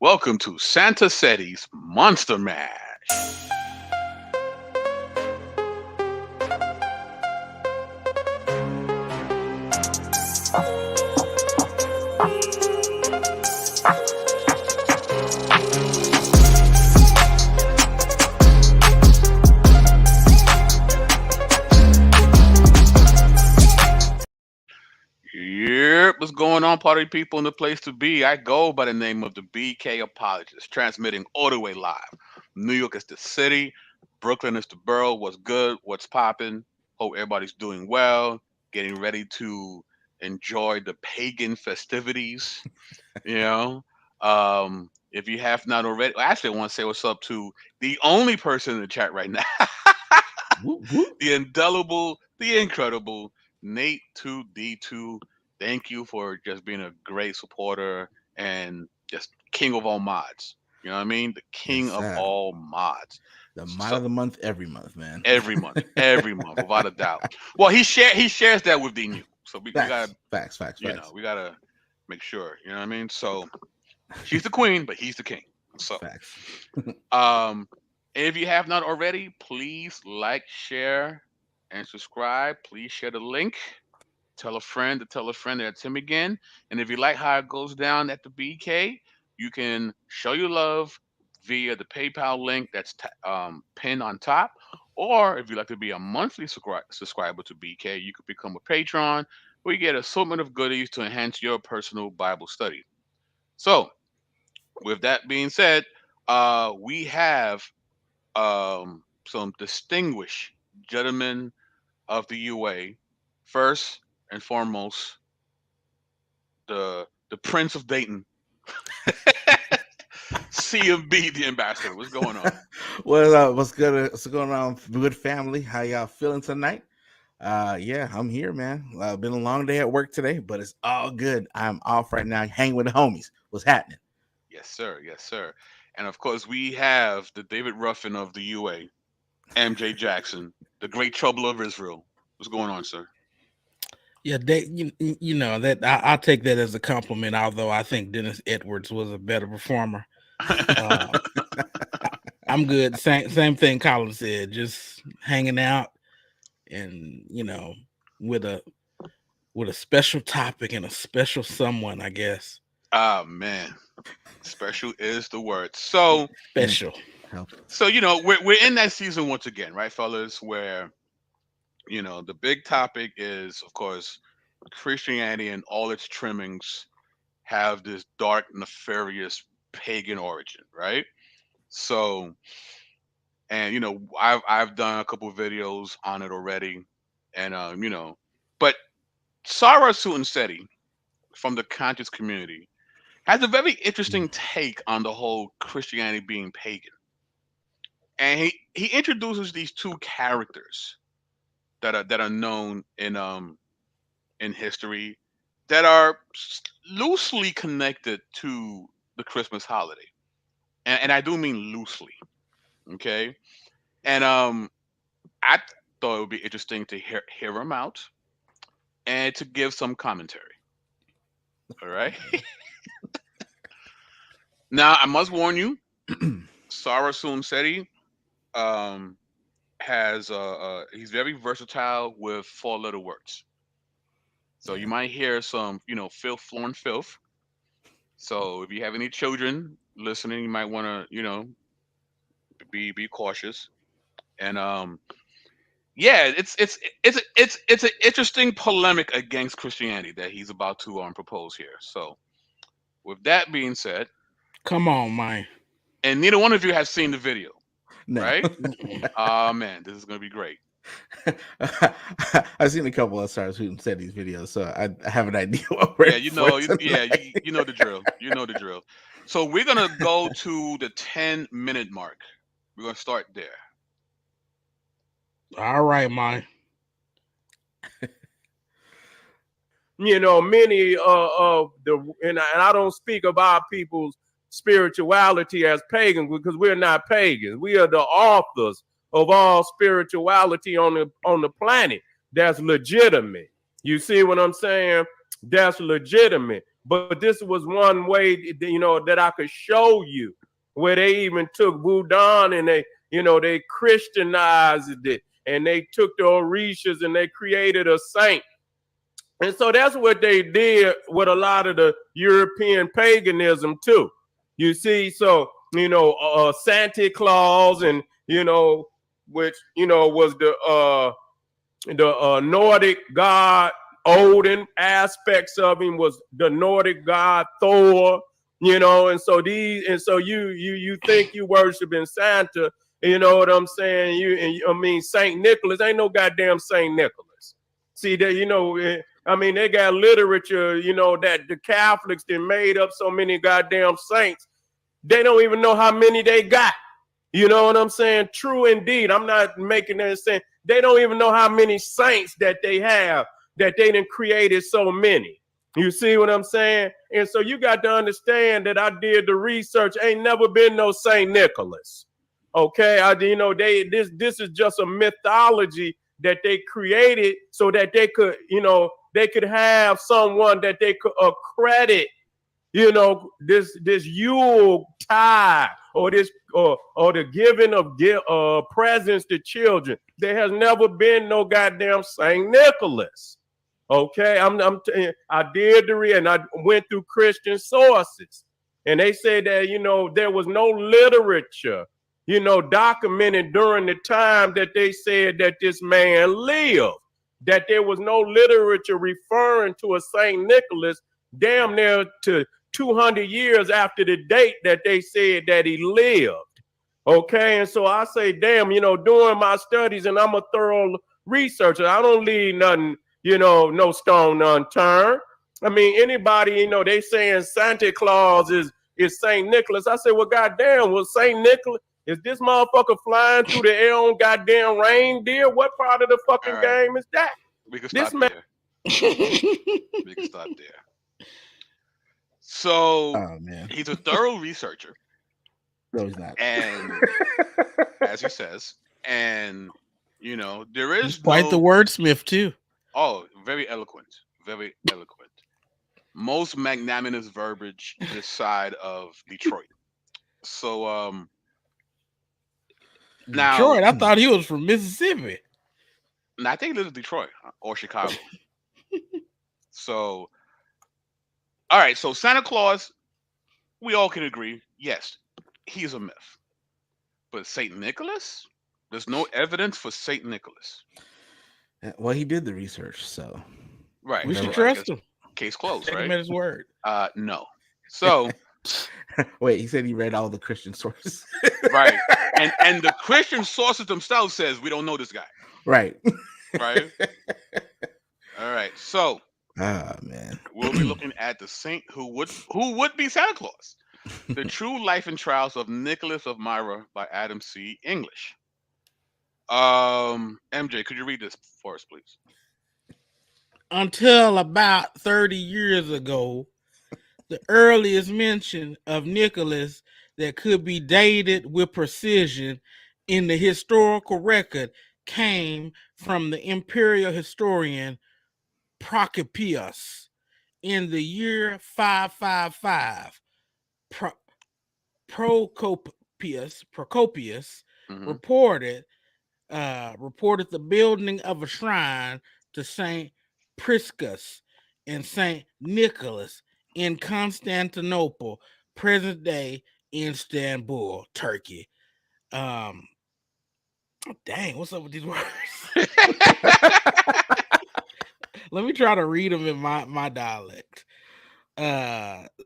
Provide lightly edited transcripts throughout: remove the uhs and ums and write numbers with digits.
Welcome to Santa Seti's Monster Mash. Yep, what's going on, party people in the place to be? I go by the name of the BK Apologist, transmitting all the way live. New York is the city, Brooklyn is the borough. What's good? What's popping? Hope everybody's doing well, getting ready to enjoy the pagan festivities. You know, if you have not already, actually, I want to say what's up to the only person in the chat right now, Whoop, whoop. the indelible, the incredible Nate 2D2. Thank you for just being a great supporter and just king of all mods. You know what I mean? The Yes, king of sir. all mods. The mod So of the month every month, man. every month, without a doubt. Well, he shares that with the new. So we gotta, Facts. we gotta make sure. You know what I mean? So she's the queen, but he's the king. So Facts. if you have not already, please like, share, and subscribe. Please share the link. Tell a friend to tell a friend that it's him again. And if you like how it goes down at the BK, you can show your love via the PayPal link that's pinned on top. Or if you'd like to be a monthly subscriber to BK, you could become a patron where you get an assortment of goodies to enhance your personal Bible study. So, with that being said, we have some distinguished gentlemen of the UA. First and foremost, the Prince of Dayton, CMB, the ambassador. What's going on? What's good? What's going on, good family? How y'all feeling tonight? Yeah, I'm here, man. Been a long day at work today, but it's all good. I'm off right now, hanging with the homies. What's happening? Yes, sir. Yes, sir. And of course, we have the David Ruffin of the UA, MJ Jackson, the great trouble of Israel. What's going on, sir? Yeah, you know that I'll take that as a compliment. Although I think Dennis Edwards was a better performer. I'm good. Same thing Colin said. Just hanging out, and with a special topic and a special someone, I guess. Ah, man, special is the word. So Special. Help. So we're in that season once again, right, fellas? Where the big topic is, of course, Christianity and all its trimmings have this dark, nefarious pagan origin, right? So, and I've done a couple of videos on it already, and but Sara Suten Seti from the conscious community has a very interesting take on the whole Christianity being pagan, and he introduces these two characters that are known in history that are loosely connected to the Christmas holiday, and I do mean loosely. Okay, and I thought it would be interesting to hear them out and to give some commentary. All right. Now I must warn you, Sara Suten Seti um, has he's very versatile with four-letter words. So you might hear some, filth, floor, and filth. So if you have any children listening, you might want to, be cautious. And yeah, it's an interesting polemic against Christianity that he's about to propose here. So with that being said, Come on, man. and neither one of you has seen the video, No. right? Oh man, this is gonna be great. I've seen a couple of stars who said these videos, so I have an idea what we're Yeah, in for tonight. you know the drill. You know the drill. So we're gonna go to the 10-minute mark. We're gonna start there. All right, man. Many of the and I don't speak of our people's spirituality as pagan because we're not pagans. We are the authors of all spirituality on the planet. That's legitimate. You see what I'm saying? That's legitimate. But this was one way, that I could show you where they even took voodoo and they Christianized it, and they took the Orishas and they created a saint. And so that's what they did with a lot of the European paganism too. You see, so Santa Claus, and which was the Nordic god Odin. Aspects of him was the Nordic god Thor. And so you think you worshiping Santa, you know what I'm saying? Saint Nicholas ain't no goddamn Saint Nicholas. See that, they got literature, that the Catholics that made up so many goddamn saints. They don't even know how many they got. You know what I'm saying? True indeed. I'm not making that sense. They don't even know how many saints that they have, that they done created so many. You see what I'm saying? And so you got to understand that I did the research. Ain't never been no Saint Nicholas. Okay, this is just a mythology that they created so that they could, they could have someone that they could accredit, this Yule tide, or this or the giving of presents to children. There has never been no goddamn Saint Nicholas. Okay, I did the read, and I went through Christian sources, and they said that there was no literature documented during the time that they said that this man lived, that there was no literature referring to a Saint Nicholas damn near to 200 years after the date that they said that he lived. Okay, and so I say, damn, doing my studies, and I'm a thorough researcher. I don't leave nothing, no stone unturned. Anybody, they saying Santa Claus is Saint Nicholas. I say, well, goddamn, was Saint Nicholas, is this motherfucker flying through the air on goddamn reindeer? What part of the fucking game is that? We can stop there. We can stop there. So he's a thorough researcher. No, he's not. And as he says, and there is quite the wordsmith too. Oh, very eloquent. Very eloquent. Most magnanimous verbiage this side of Detroit. So now Detroit, I thought he was from Mississippi. I think he lives in Detroit or Chicago. So all right, so Santa Claus, we all can agree, yes, he's a myth. But Saint Nicholas? There's no evidence for Saint Nicholas. Well, he did the research, so right. We should trust him. Case closed, Take right? him at his word. No. So wait, he said he read all the Christian sources. Right. And the Christian sources themselves says we don't know this guy. Right. Right. All right. So man. We'll be looking at the saint who would be Santa Claus. The True Life and Trials of Nicholas of Myra by Adam C. English. MJ, could you read this for us, please? Until about 30 years ago, the earliest mention of Nicholas that could be dated with precision in the historical record came from the imperial historian Procopius. In the year 555, Procopius reported the building of a shrine to Saint Priscus and Saint Nicholas in Constantinople, present-day Istanbul, Turkey. Dang, what's up with these words? Let me try to read them in my dialect.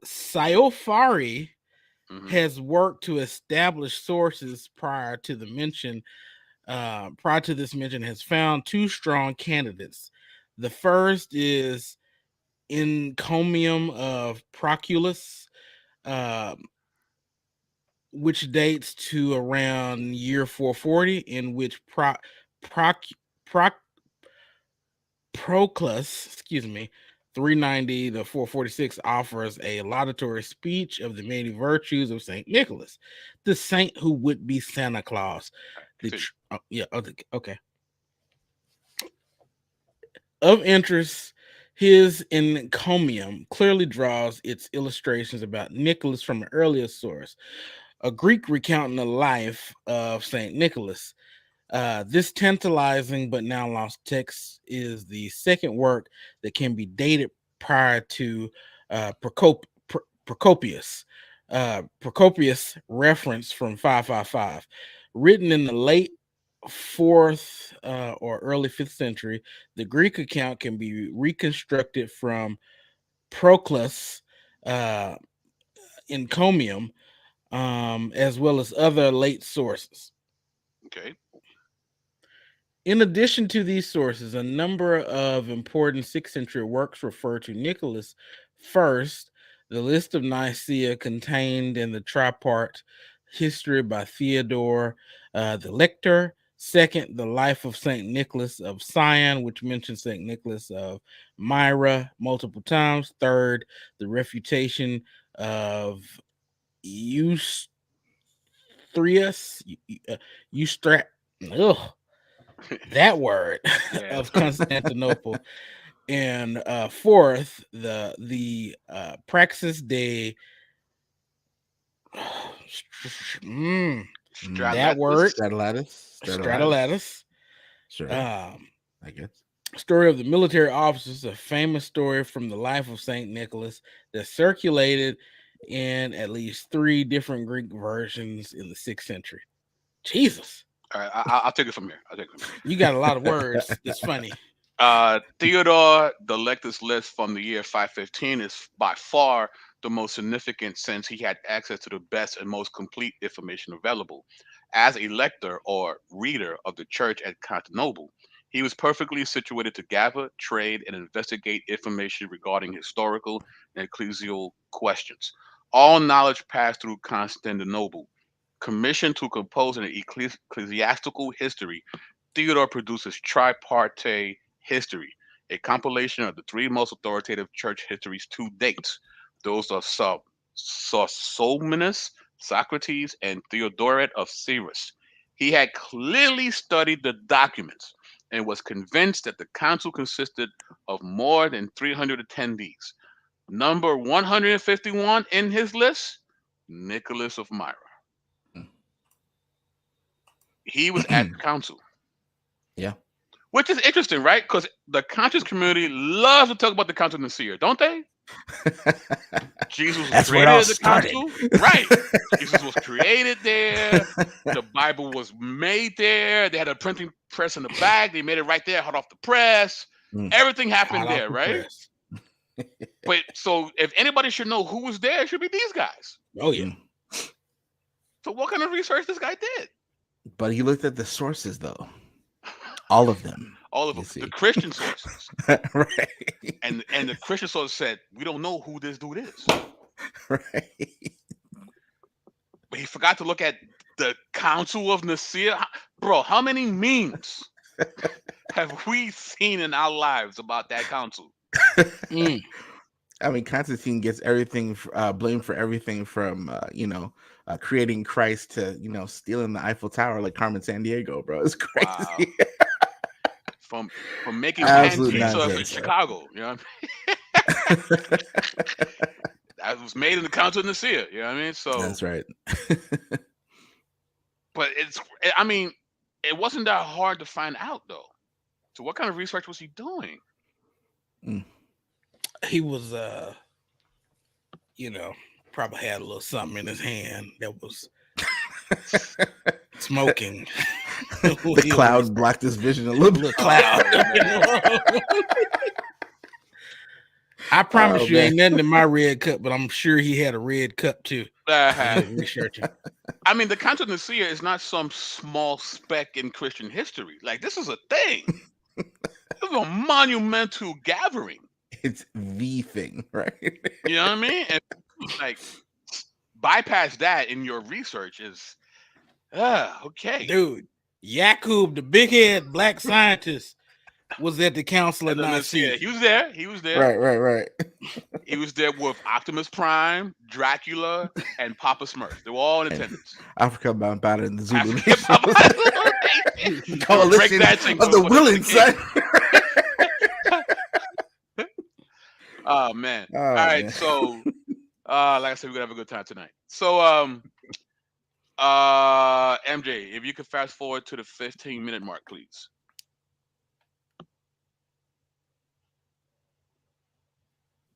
Sayofari has worked to establish sources prior to this mention, has found two strong candidates. The first is encomium of Proculus, which dates to around year 440, in which Proclus, 390 to 446, offers a laudatory speech of the many virtues of Saint Nicholas, the saint who would be Santa Claus. Okay. Of interest, His encomium clearly draws its illustrations about Nicholas from an earlier source, a Greek recounting the life of Saint Nicholas. This tantalizing but now lost text is the second work that can be dated prior to Procopius. Procopius reference from 555, written in the late 4th or early 5th century. The Greek account can be reconstructed from Proclus encomium, as well as other late sources. Okay. In addition to these sources, a number of important 6th century works refer to Nicholas. First, the list of Nicaea contained in the tripart history by Theodore the Lector. Second, the life of St. Nicholas of Sion, which mentions St. Nicholas of Myra multiple times. Third, the refutation of Eustrius, that word Yeah. of Constantinople. And fourth, the Praxis de that word Stratolatus. Sure. I guess. Story of the military officers, a famous story from the life of Saint Nicholas that circulated in at least 3 different Greek versions in the 6th century. Jesus. All right, I'll take it from here. You got a lot of words. It's funny. Theodore the Lector's list from the year 515 is by far the most significant, since he had access to the best and most complete information available. As a lector or reader of the church at Constantinople, he was perfectly situated to gather, trade, and investigate information regarding historical and ecclesial questions. All knowledge passed through Constantinople. Commissioned to compose an ecclesiastical history, Theodore produces tripartite history, a compilation of the 3 most authoritative church histories to date. Those are Sozomenus, Socrates, and Theodoret of Cyrus. He had clearly studied the documents and was convinced that the council consisted of more than 300 attendees. Number 151 in his list, Nicholas of Myra. He was at the council. Yeah. Which is interesting, right? Because the conscious community loves to talk about the council of Nicaea, don't they? Jesus was created at the council. Right. Jesus was created there. The Bible was made there. They had a printing press in the back. They made it right there, hot off the press. Everything happened there, right? But so if anybody should know who was there, it should be these guys. Oh, yeah. So what kind of research this guy did? But he looked at the sources, though. All of them. All of them. See. The Christian sources. Right. And the Christian sources said, we don't know who this dude is. Right. But he forgot to look at the Council of Nicaea. Bro, how many memes have we seen in our lives about that council? I mean, Constantine gets everything blamed for everything from creating Christ to stealing the Eiffel Tower like Carmen Sandiego, bro. It's crazy. Wow. From making Absolute pan pizza in nonsense, Chicago, you know what I mean? That was made in the Council of Nicaea, you know what I mean? So that's right. But it wasn't that hard to find out, though. So what kind of research was he doing? He was probably had a little something in his hand that was smoking. The cloud blocked his vision a little bit. Cloud. I promise you ain't nothing in my red cup, but I'm sure he had a red cup too. Researching. I mean, the Council of Nicaea is not some small speck in Christian history. Like, this is a thing. This is a monumental gathering. It's the thing, right? You know what I mean? And like, bypass that in your research is okay. Dude, Yakub, the big head black scientist, was at the Council of Nicaea. He was there. Right. He was there with Optimus Prime, Dracula, and Papa Smurf. They were all in attendance. Africa about it in the Zulu Nation. Coalition of the willing, son. Oh man. All Oh right. man. So, like I said, we're gonna have a good time tonight. So, MJ, if you could fast forward to the 15-minute mark, please.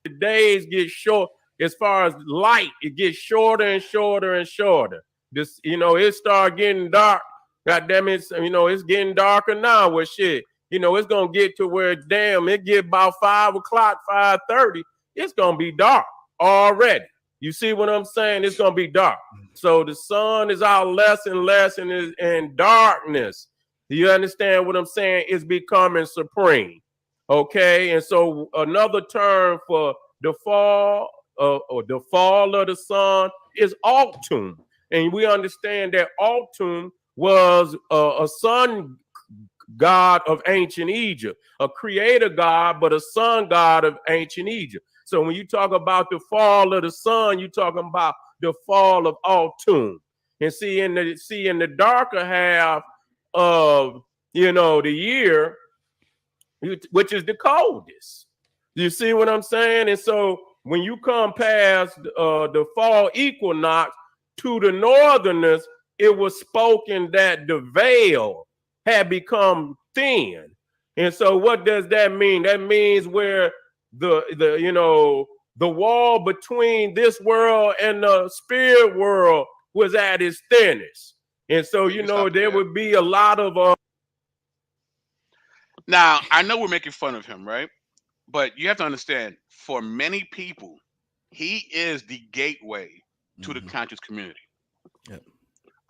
The days get short. As far as light, it gets shorter and shorter and shorter. This, it start getting dark. God damn it, it's getting darker now with shit. It's gonna get to where damn it get about 5 o'clock, 5:30. It's gonna be dark already. You see what I'm saying? It's gonna be dark. So the sun is out less and less, and darkness. Do you understand what I'm saying? Is becoming supreme. Okay, and so another term for the fall or the fall of the sun is autumn, and we understand that autumn was a sun god of ancient Egypt, a creator god, but a sun god of ancient Egypt. So when you talk about the fall of the sun, you're talking about the fall of autumn. And see in the darker half of the year, which is the coldest. You see what I'm saying? And so when you come past the fall equinox to the northerners, it was spoken that the veil had become thin. And so what does that mean? That means where the wall between this world and the spirit world was at its thinnest. And so Okay, you can stop it there there. would be a lot of Now, I know we're making fun of him, right? But you have to understand, for many people, he is the gateway to the conscious community. Yep.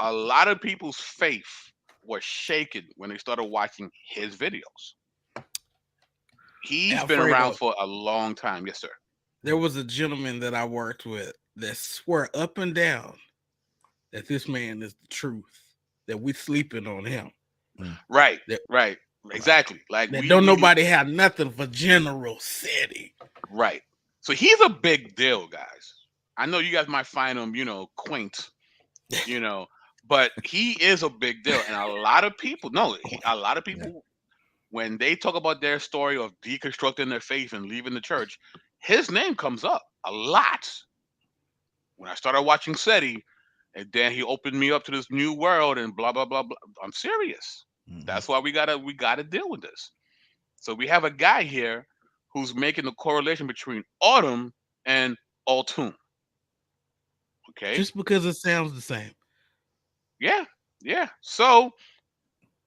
A lot of people's faith was shaken when they started watching his videos. He's been around Alfredo, for a long time. Yes, sir. there was a gentleman that I worked with that swore up and down that this man is the truth, that we sleeping on him. Right, That, right, exactly. Like that we don't nobody have nothing for General City. right. So he's a big deal, guys. I know you guys might find him, quaint, but he is a big deal, and a lot of people, a lot of people, when they talk about their story of deconstructing their faith and leaving the church, his name comes up a lot. When I started watching SETI, and then he opened me up to this new world and blah blah blah blah. I'm serious. That's why we gotta deal with this. So we have a guy here who's making the correlation between autumn and autumn. Okay. Just because it sounds the same. Yeah. Yeah. So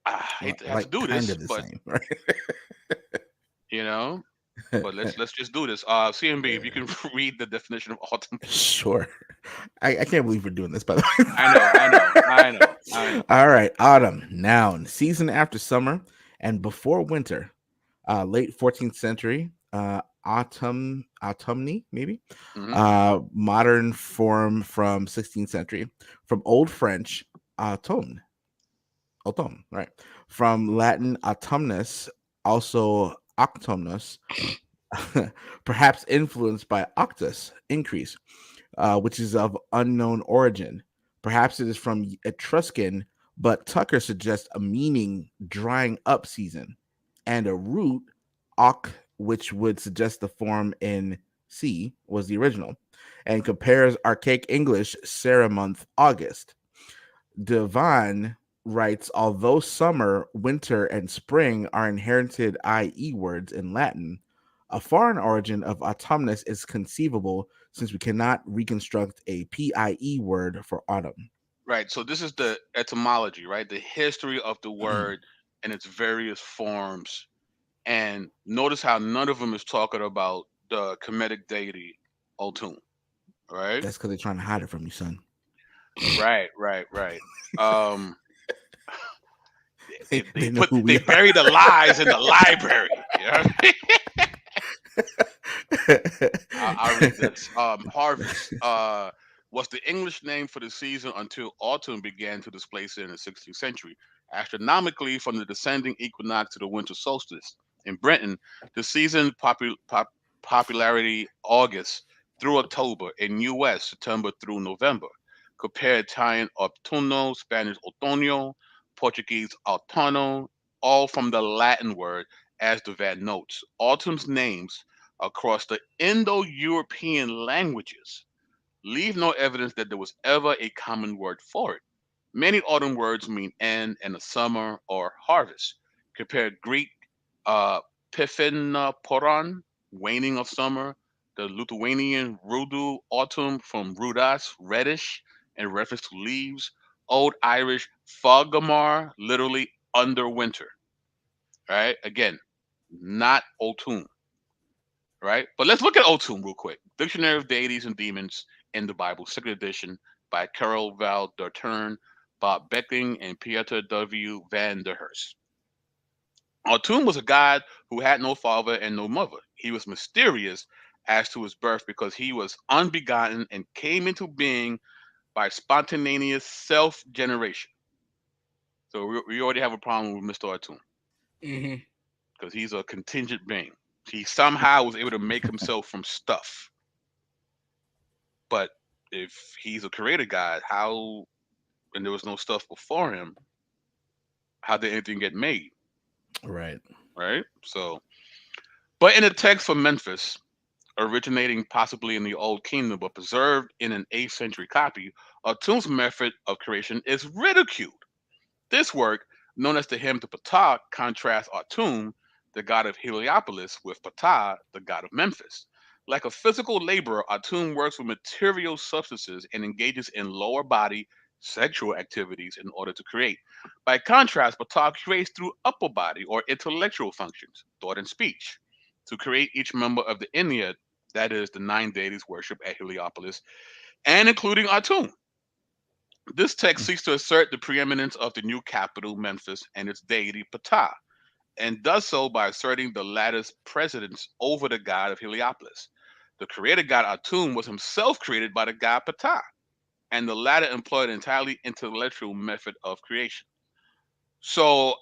I hate to have to do kind this, of the but same, right? but let's just do this. CMB, if you can read the definition of autumn. Sure. I can't believe we're doing this, by the way. I know. All right. Autumn, noun, season after summer and before winter. Late 14th century. Autumny, maybe. Modern form from 16th century. From Old French, automne. Autumn, right? From Latin autumnus, also autumnus, perhaps influenced by octus, increase, which is of unknown origin. Perhaps it is from Etruscan, but Tucker suggests a meaning drying up season, and a root, oc, which would suggest the form in C was the original, and compares archaic English Sarah month August. Devine writes, although summer, winter, and spring are inherited IE words in Latin, a foreign origin of autumnus is conceivable since we cannot reconstruct a PIE word for autumn. Right. So this is the etymology, right? The history of the word and its various forms. And notice how none of them is talking about the Kemetic deity Otun. Right? That's because they're trying to hide it from you, son. Right. Um They buried the lies in the library. I'll read this. Harvest was the English name for the season until autumn began to displace it in the 16th century. Astronomically, from the descending equinox to the winter solstice. In Britain, the season popularity August through October. In U.S., September through November. Compare Italian autunno, Spanish otoño, Portuguese outono, all from the Latin word, as the Van notes. Autumn's names across the Indo-European languages leave no evidence that there was ever a common word for it. Many autumn words mean end and a summer or harvest. Compare Greek Piphenoporon, waning of summer, the Lithuanian rudu, autumn, from rudas, reddish, in reference to leaves, Old Irish fogamar, literally under winter. Right? Again, not autumn. Right? But let's look at autumn real quick. Dictionary of Deities and Demons in the Bible, second edition by Carol Val Dartern, Bob Becking, and Pieter W. van der Hearst. Atum was a god who had no father and no mother. He was mysterious as to his birth because he was unbegotten and came into being by spontaneous self-generation. So we already have a problem with Mr. Atum because he's a contingent being. He somehow was able to make himself from stuff. But if he's a creator god, how, and there was no stuff before him, how did anything get made? Right. Right? So, but in a text from Memphis, originating possibly in the Old Kingdom but preserved in an 8th century copy, Atum's method of creation is ridiculed. This work, known as the hymn to Ptah, contrasts Atum, the god of Heliopolis, with Ptah, the god of Memphis. Like a physical laborer, Atum works with material substances and engages in lower body sexual activities in order to create. By contrast, Ptah creates through upper body or intellectual functions, thought and speech, to create each member of the Ennead, that is, the 9 deities worshipped at Heliopolis, and including Atum. This text seeks to assert the preeminence of the new capital, Memphis, and its deity, Ptah, and does so by asserting the latter's precedence over the god of Heliopolis. The creator god Atum was himself created by the god Ptah, and the latter employed an entirely intellectual method of creation. So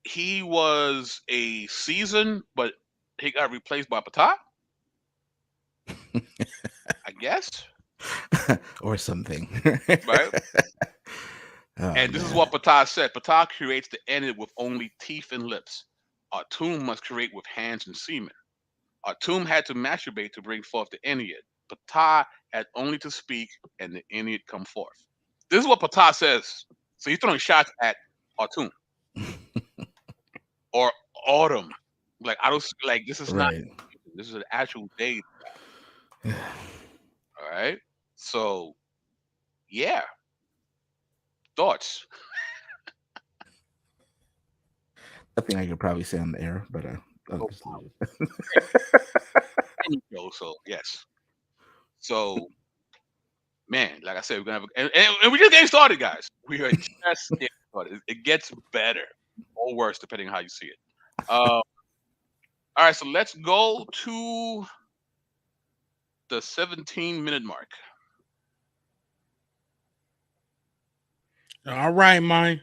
he was a season, but he got replaced by Ptah, I guess. Or something. Right? Oh, And this is man. what Ptah said. Ptah creates the Ennead with only teeth and lips. Atum must create with hands and semen. Atum had to masturbate to bring forth the Ennead. Ptah had only to speak and the Ennead come forth. This is what Ptah says. So he's throwing shots at Atum or Autumn. Like, I don't like, this is not, Right. this is an actual date. All right. So yeah. Thoughts? I think I could probably say on the air, but I'll just leave it. So yes. So man, like I said, we're gonna have and we're just getting started, guys. We are just getting started. It gets better or worse depending on how you see it. All right, so let's go to the 17-minute mark. All right, man.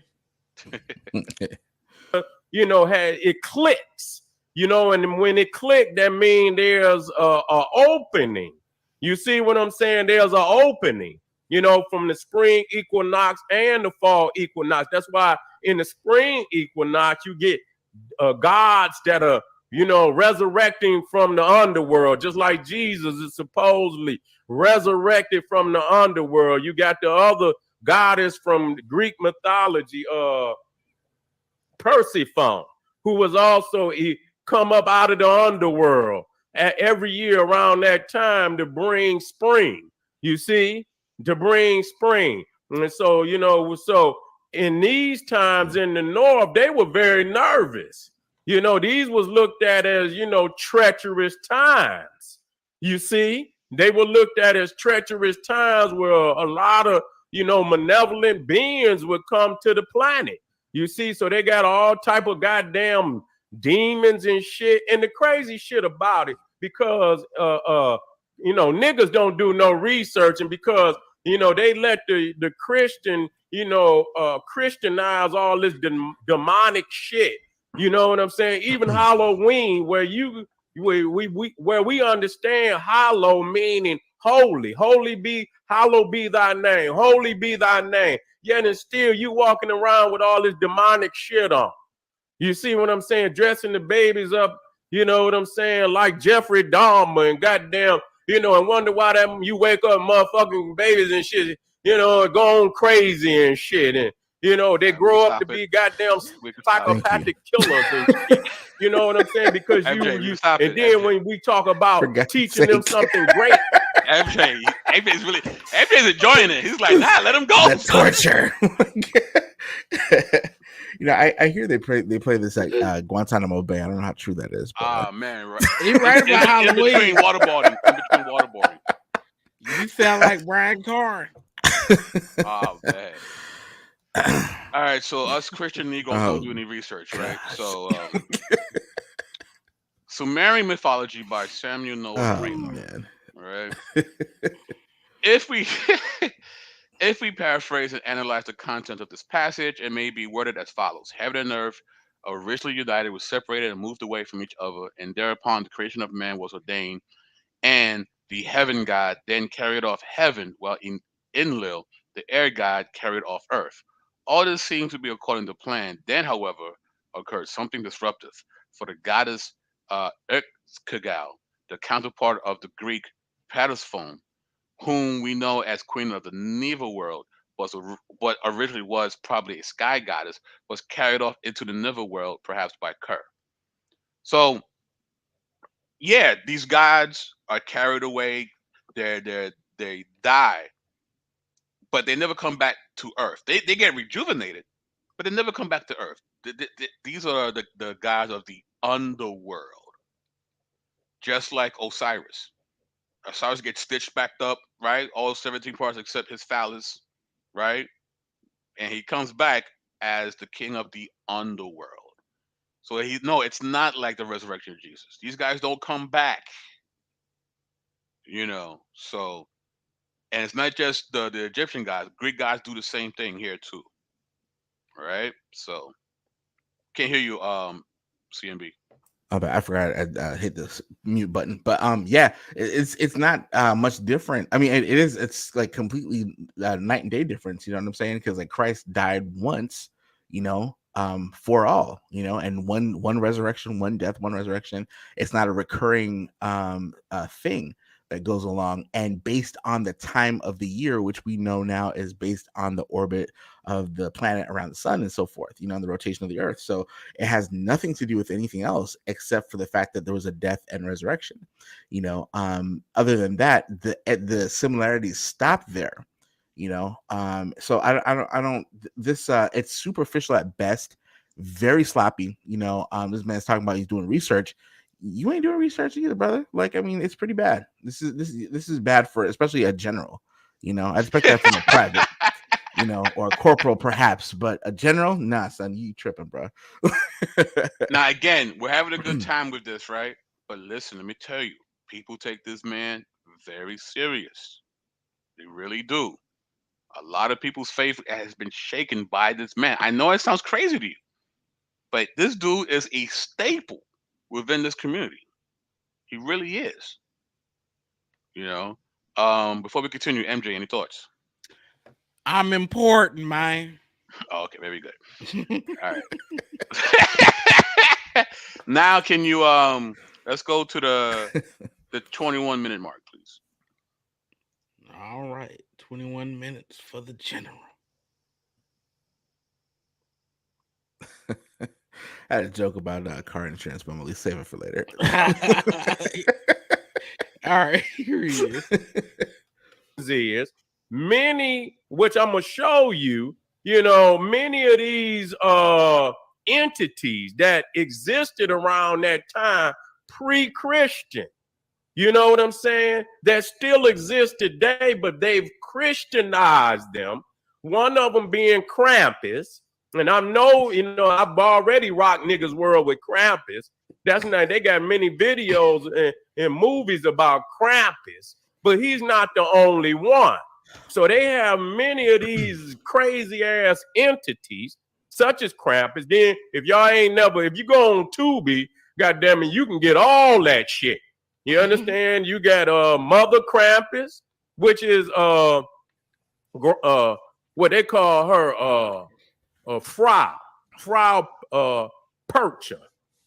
You know, it clicks, you know, and when it clicked, that means there's a opening. You see what I'm saying? There's an opening, you know, from the spring equinox and the fall equinox. That's why in the spring equinox, you get gods that are, you know, resurrecting from the underworld, just like Jesus is supposedly resurrected from the underworld. You got the other goddess from Greek mythology, Persephone, who was also come up out of the underworld every year around that time to bring spring, you see, to bring spring. And so, you know, so in these times in the north, they were very nervous. You know, these was looked at as, you know, treacherous times. You see, they were looked at as treacherous times where a lot of, you know, malevolent beings would come to the planet. You see, so they got all type of goddamn demons and shit. And the crazy shit about it, because you know, niggas don't do no research, and because, you know, they let the Christian, you know, Christianize all this demonic shit. You know what I'm saying? Even Halloween, where we understand hallow meaning holy, hallowed be thy name, holy be thy name. Yet and still you walking around with all this demonic shit on. You see what I'm saying? Dressing the babies up You know what I'm saying? Like Jeffrey Dahmer and goddamn, you know, and wonder why that you wake up motherfucking babies and shit, you know, going crazy and shit. And, you know, they grow up to be goddamn psychopathic killers and shit. You know what I'm saying? Because and then when we talk about teaching them something great. MJ's enjoying it. He's like, nah, let him go. The torture. You know, I hear they play this at Guantanamo Bay. I don't know how true that is. But, man, right. He right about Halloween. In between waterboarding. You sound like Brian Carr. Oh man. All right, so us Christian Negroes don't do any research, right? So Sumerian mythology by Samuel Noah Rayner. Right. If we paraphrase and analyze the content of this passage, it may be worded as follows: Heaven and earth, originally united, were separated and moved away from each other, and thereupon the creation of man was ordained, and the heaven god then carried off heaven, while in Enlil, the air god, carried off earth. All this seems to be according to plan. Then, however, occurred something disruptive, for the goddess Erkagao, the counterpart of the Greek Persephone, whom we know as queen of the Neva world, what originally was probably a sky goddess, was carried off into the Neva world, perhaps by Ker. So, yeah, these gods are carried away. They die, but they never come back to Earth. They get rejuvenated, but they never come back to Earth. These are the gods of the underworld, just like Osiris. Osiris gets stitched back up, right? All 17 parts except his phallus, right? And he comes back as the king of the underworld. So it's not like the resurrection of Jesus. These guys don't come back, you know. So, and it's not just the Egyptian guys. Greek guys do the same thing here too, right? So, can't hear you, CMB. Oh, but I forgot I hit the mute button. But yeah, it's not much different. I mean, it's like completely night and day difference. You know what I'm saying? Because like Christ died once, you know, for all, you know, and one resurrection, one death, one resurrection. It's not a recurring thing that goes along, and based on the time of the year, which we know now is based on the orbit of the planet around the sun and so forth, you know, the rotation of the earth. So it has nothing to do with anything else except for the fact that there was a death and resurrection, you know. Other than that, the similarities stop there, you know. So I don't this it's superficial at best, very sloppy, you know. This man's talking about he's doing research. You ain't doing research either, brother. Like, I mean, it's pretty bad. This is bad for especially a general, you know. I expect that from a private, you know, or a corporal perhaps, but a general, nah, son, you tripping, bro. Now again, we're having a good time with this, right? But listen, let me tell you, people take this man very serious. They really do. A lot of people's faith has been shaken by this man. I know it sounds crazy to you, but this dude is a staple within this community. He really is. You know. Before we continue, MJ, any thoughts? I'm important, man. Oh, okay, very good. All right. Now, can you let's go to the 21-minute mark, please. All right, 21 minutes for the general. I had a joke about car insurance, but I'm gonna save it for later. All right, here he is many, which I'm gonna show you, you know, many of these entities that existed around that time pre-Christian, you know what I'm saying, that still exist today, but they've Christianized them. One of them being Krampus. And I know, you know, I've already rocked niggas world with Krampus. That's not, they got many videos and movies about Krampus, but he's not the only one. So they have many of these crazy ass entities, such as Krampus. Then if you go on Tubi, goddamn it, you can get all that shit. You understand? You got Mother Krampus, which is what they call her Frau Percha.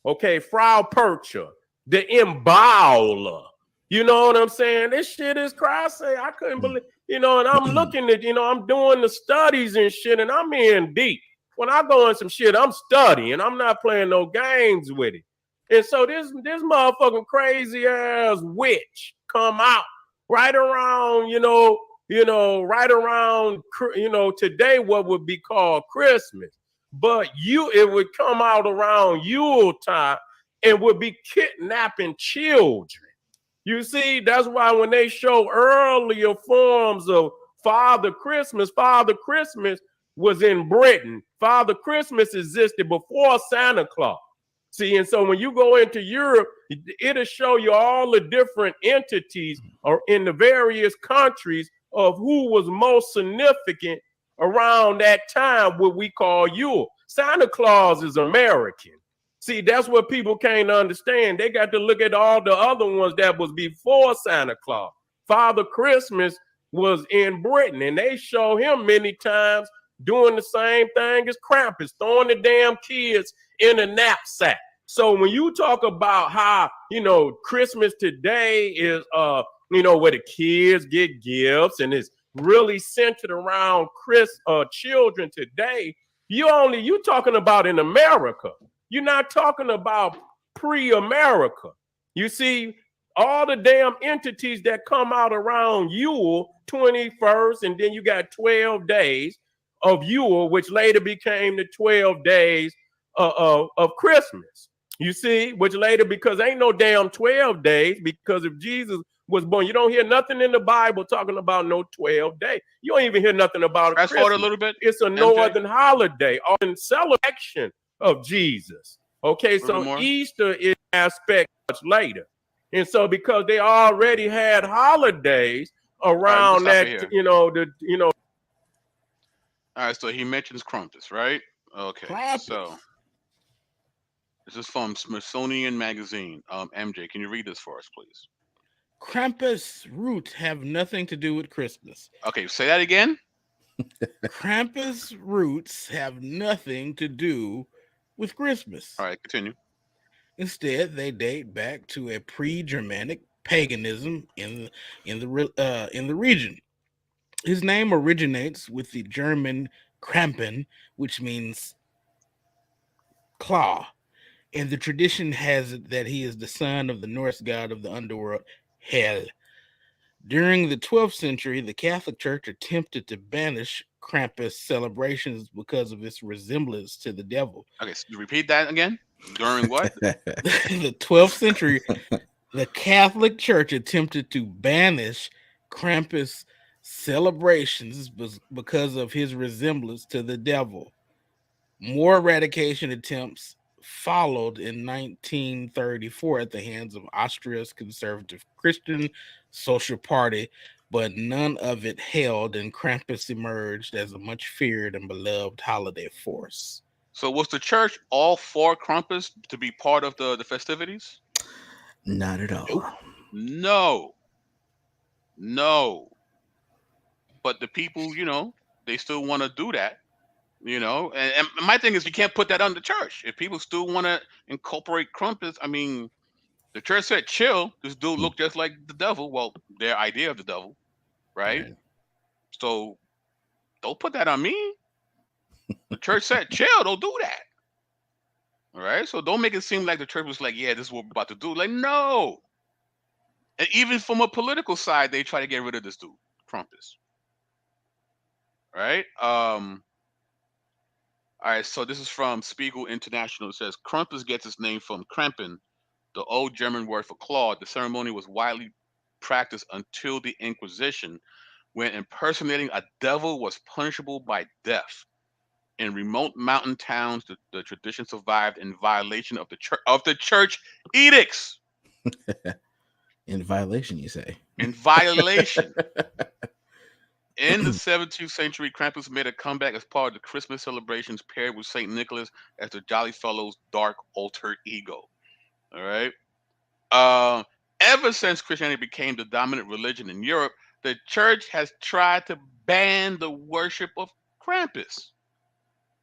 Okay, Frau Percher, the emballer. You know what I'm saying? This shit is crazy. I couldn't believe, and I'm looking at, I'm doing the studies and shit, and I'm in deep. When I go in some shit, I'm studying. I'm not playing no games with it. And so this motherfucking crazy ass witch come out right around, right around, today, what would be called Christmas. But it would come out around Yule time and would be kidnapping children. You see, that's why when they show earlier forms of Father Christmas was in Britain. Father Christmas existed before Santa Claus. See, and so when you go into Europe, it'll show you all the different entities or in the various countries of who was most significant around that time, what we call Yule. Santa Claus is American. See, that's what people can't understand. They got to look at all the other ones that was before Santa Claus. Father Christmas was in Britain, and they show him many times doing the same thing as Krampus, throwing the damn kids in a knapsack. So when you talk about how, Christmas today is, where the kids get gifts and it's really centered around children today, you talking about in America. You're not talking about pre-America. You see, all the damn entities that come out around Yule, 21st, and then you got 12 days of Yule, which later became the 12 days of Christmas. You see, which later, because ain't no damn 12 days, because if Jesus was born, you don't hear nothing in the Bible talking about no 12 days. You don't even hear nothing about Fast forward a little bit. It's a northern holiday in celebration of Jesus. Okay, so Easter is aspect much later. And so because they already had holidays around that, All right, so he mentions Krampus, right? Okay. Krampus. So this is from Smithsonian Magazine. MJ, can you read this for us, please? Krampus roots have nothing to do with Christmas. Okay, say that again. Krampus roots have nothing to do with Christmas. All right, continue. Instead, they date back to a pre-Germanic paganism in the region. His name originates with the German Krampen, which means claw, and the tradition has it that he is the son of the Norse god of the underworld, Hel. During the 12th century, the Catholic Church attempted to banish Krampus celebrations because of its resemblance to the devil. Okay, so repeat that again. During what? The 12th century, the Catholic Church attempted to banish Krampus celebrations because of his resemblance to the devil. More eradication attempts followed in 1934 at the hands of Austria's conservative Christian Social Party, but none of it held, and Krampus emerged as a much feared and beloved holiday force. So was the church all for Krampus to be part of the festivities? Not at all. No. But the people, they still want to do that, And my thing is, you can't put that on the church. If people still want to incorporate Krampus, I mean, the church said, chill. This dude looked just like the devil. Well, their idea of the devil, right? So don't put that on me. The church said, chill. Don't do that. All right? So don't make it seem like the church was like, yeah, this is what we're about to do. Like, no. And even from a political side, they try to get rid of this dude, Krampus. Right? All right, so this is from Spiegel International. It says, Krampus gets its name from Krampen, the old German word for claw. The ceremony was widely practiced until the Inquisition, when impersonating a devil was punishable by death. In remote mountain towns, the tradition survived in violation of the church edicts. In violation, you say? In violation. In the 17th century, Krampus made a comeback as part of the Christmas celebrations, paired with St. Nicholas as the Jolly Fellow's dark alter ego. All right. Ever since Christianity became the dominant religion in Europe, the church has tried to ban the worship of Krampus.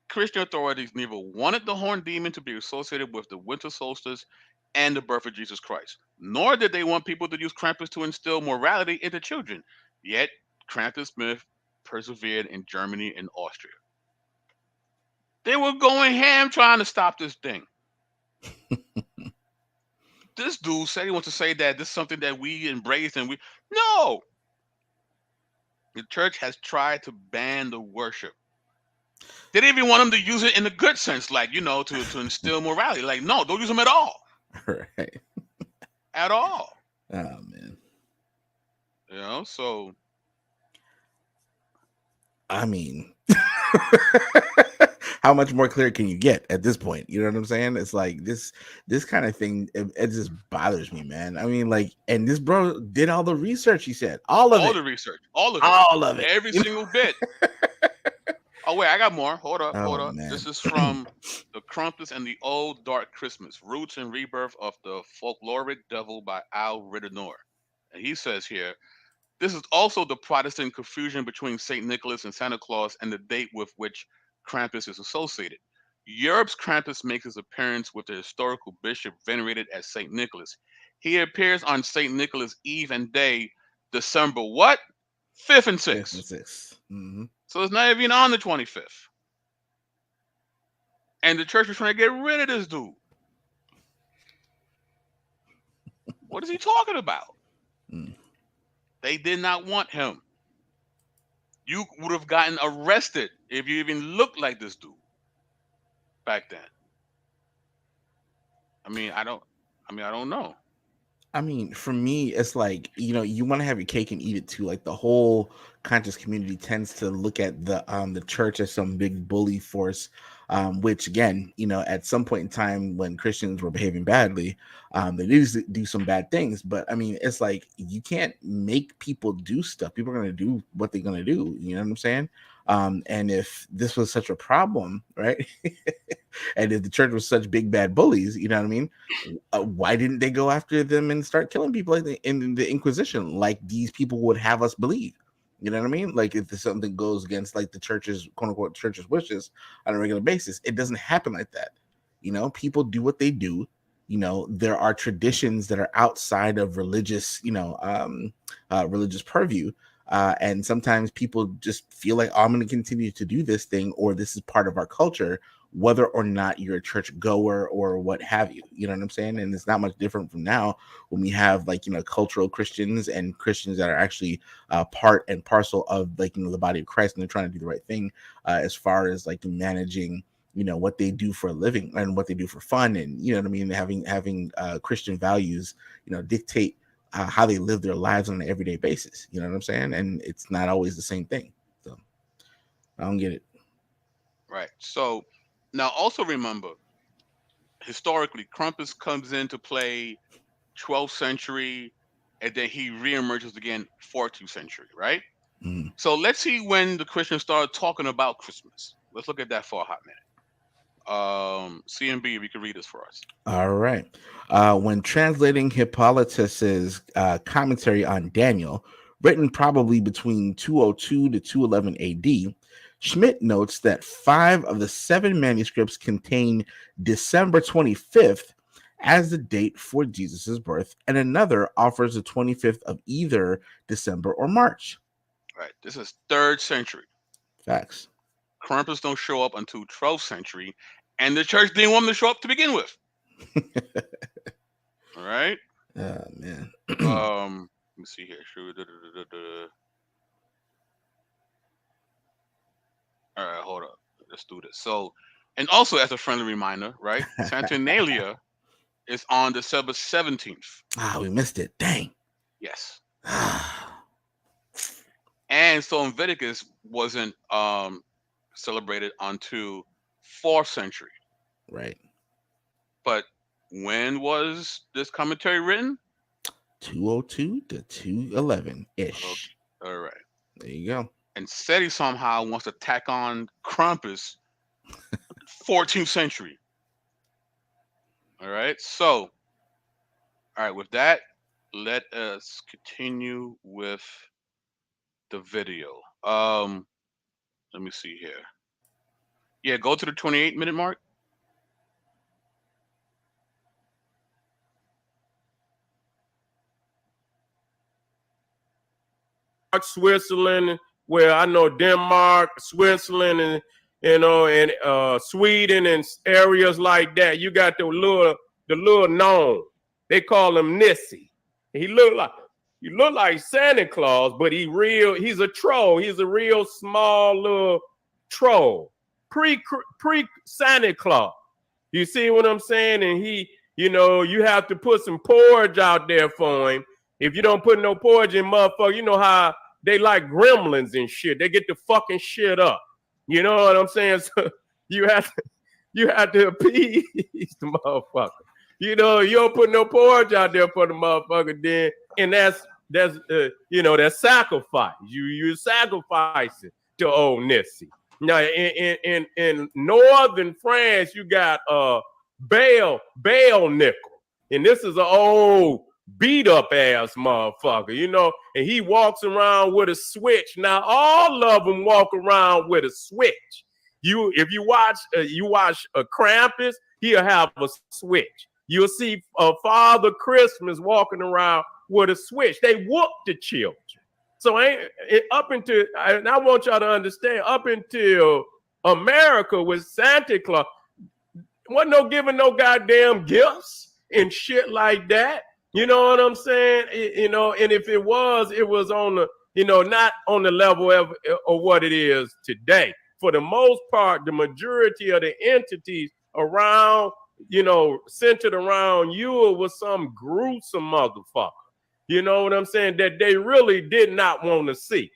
Christian authorities neither wanted the horned demon to be associated with the winter solstice and the birth of Jesus Christ, nor did they want people to use Krampus to instill morality into children. Yet, Krampus myth persevered in Germany and Austria. They were going ham trying to stop this thing. This dude said he wants to say that this is something that we embrace and we no. The church has tried to ban the worship. They didn't even want them to use it in the good sense, like to instill morality. Like, no, don't use them at all, Right. at all. Oh man. So I mean, how much more clear can you get at this point? You know what I'm saying? It's like this kind of thing. It just bothers me, man. I mean, like, and this bro did all the research. He said all of all it, the research, all of it, all of it. every You know? single bit. Oh wait, I got more. Hold up, hold Oh up. man. This is from the Krampus and the Old Dark Christmas: Roots and Rebirth of the Folkloric Devil by Al Ridenour. And he says here, this is also the Protestant confusion between Saint Nicholas and Santa Claus and the date with which Krampus is associated. Europe's Krampus makes his appearance with the historical bishop venerated as Saint Nicholas. He appears on Saint Nicholas Eve and Day, December what? 5th and 5th and 6th. 6th. Mm-hmm. So it's not even on the 25th. And the church was trying to get rid of this dude. What is he talking about? Mm. They did not want him. You would have gotten arrested if you even looked like this dude back then. I don't know. I mean, for me, it's like, you want to have your cake and eat it too. Like the whole conscious community tends to look at the church as some big bully force, which again, at some point in time when Christians were behaving badly, they did do some bad things. But I mean, it's like you can't make people do stuff. People are going to do what they're going to do. You know what I'm saying? And if this was such a problem, right? And if the church was such big bad bullies, you know what I mean? Why didn't they go after them and start killing people like in the Inquisition, like these people would have us believe? You know what I mean? Like if something goes against like the church's quote unquote church's wishes on a regular basis, it doesn't happen like that. People do what they do. There are traditions that are outside of religious, religious purview. And sometimes people just feel like, oh, I'm going to continue to do this thing, or this is part of our culture, whether or not you're a church goer or what have you. You know what I'm saying? And it's not much different from now when we have like, cultural Christians and Christians that are actually part and parcel of like, the body of Christ, and they're trying to do the right thing as far as like managing, what they do for a living and what they do for fun. And, you know what I mean? Having Christian values, dictate how they live their lives on an everyday basis. You know what I'm saying? And it's not always the same thing. So I don't get it. Right. So now also remember, historically, Krampus comes into play 12th century, and then he reemerges again 14th century, right? Mm. So let's see when the Christians started talking about Christmas. Let's look at that for a hot minute. CMB, if you can read this for us. All right. When translating Hippolytus's commentary on Daniel, written probably between 202 to 211 AD, Schmidt notes that 5 of the 7 manuscripts contain December 25th as the date for Jesus' birth, and another offers the 25th of either December or March. Right. This is 3rd century. Facts. Krampus don't show up until 12th century, and the church didn't want him to show up to begin with. All right. Oh man. Let me see here. All right, hold up. Let's do this. So, and also as a friendly reminder, right? Saturnalia is on December 17th. We missed it. Dang. Yes. And so Leviticus wasn't celebrated until 4th century. Right. But when was this commentary written? 202 to 211 ish. Okay. All right. There you go. And Seti somehow wants to tack on Krampus 14th century. All right. So, all right, with that, let us continue with the video. Let me see here. Yeah, go to the 28-minute mark. Switzerland, where I know Denmark, Switzerland, and and Sweden and areas like that. You got the little gnome. They call him Nissi. He look like Santa Claus, but he's a troll. He's a real small little troll. Pre Santa Claus. You see what I'm saying? And you have to put some porridge out there for him. If you don't put no porridge in, motherfucker, you know how they like gremlins and shit. They get the fucking shit up. You know what I'm saying? So you have to appease the motherfucker. You don't put no porridge out there for the motherfucker, then, and that's that's sacrifice. You sacrificing to old Nissi. Now in northern France, you got Bale Nickel, and this is an old beat up ass motherfucker, and he walks around with a switch. Now all of them walk around with a switch. If you watch a Krampus, he'll have a switch. You'll see Father Christmas walking around with a switch. They whoop the children. So up until, and I want y'all to understand, up until America with Santa Claus, wasn't no giving no goddamn gifts and shit like that. You know what I'm saying? And if it was on the, not on the level of what it is today. For the most part, the majority of the entities around, centered around you was some gruesome motherfucker. You know what I'm saying? That they really did not want to see.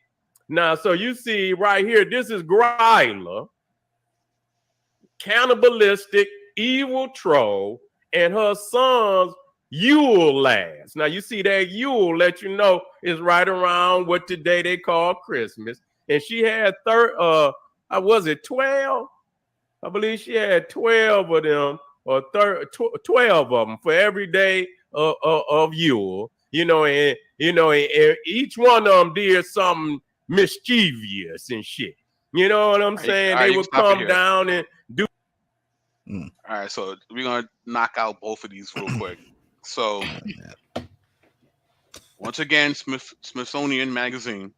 Now, so you see right here, this is Gryla, cannibalistic, evil troll, and her son's Yule lads. Now, you see that Yule, let you know, is right around what today they call Christmas. And she had 12? I believe she had 12 of them, or 12 of them for every day of Yule. And each one of them did something mischievous and shit. You know what I'm saying? They would come down and do. All right, so we're gonna knock out both of these real quick. So once again, Smithsonian Magazine,